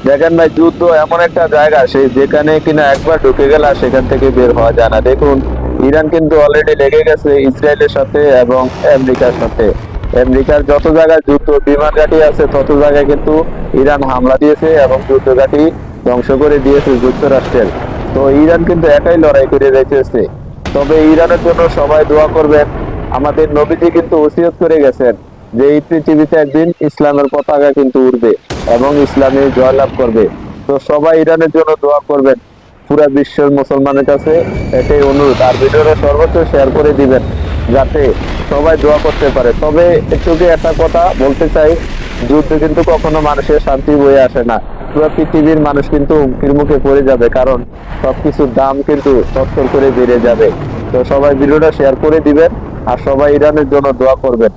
দেখেন ভাই, যুদ্ধ এমন একটা জায়গা সেই যেখানে কিনা একবার ঢুকে গেলে আর সেখান থেকে বের হওয়া যায় না। দেখুন, ইরান কিন্তু অলরেডি লেগে গেছে ইসরায়েলের সাথে এবং আমেরিকার সাথে। আমেরিকার যত জায়গায় যুদ্ধ বিমান ঘাঁটি আছে তত জায়গায় কিন্তু ইরান হামলা দিয়েছে এবং যুদ্ধ ঘাঁটি ধ্বংস করে দিয়েছে যুক্তরাষ্ট্রের। তো ইরান কিন্তু একাই লড়াই করে যাইতেছে। তবে ইরানের জন্য সবাই দোয়া করবেন। আমাদের নবীজি কিন্তু ওসিয়ত করে গেছেন যে এই পৃথিবীতে একদিন ইসলামের পতাকা কিন্তু উড়বে এবং ইসলামে জয়লাভ করবে। তো সবাই ইরানের জন্য দোয়া করবেন। পুরা বিশ্বের মুসলমানের কাছে এটাই অনুরোধ, আর ভিডিওটা সর্বোচ্চ শেয়ার করে দিবেন যাতে সবাই দোয়া করতে পারে। তবে একটু কি একটা কথা বলতে চাই, যুদ্ধে কিন্তু কখনো মানুষের শান্তি বয়ে আসে না। পুরো পৃথিবীর মানুষ কিন্তু হুমকির মুখে পড়ে যাবে, কারণ সবকিছুর দাম কিন্তু তত্তর করে বেড়ে যাবে। তো সবাই ভিডিওটা শেয়ার করে দিবেন আর সবাই ইরানের জন্য দোয়া করবেন।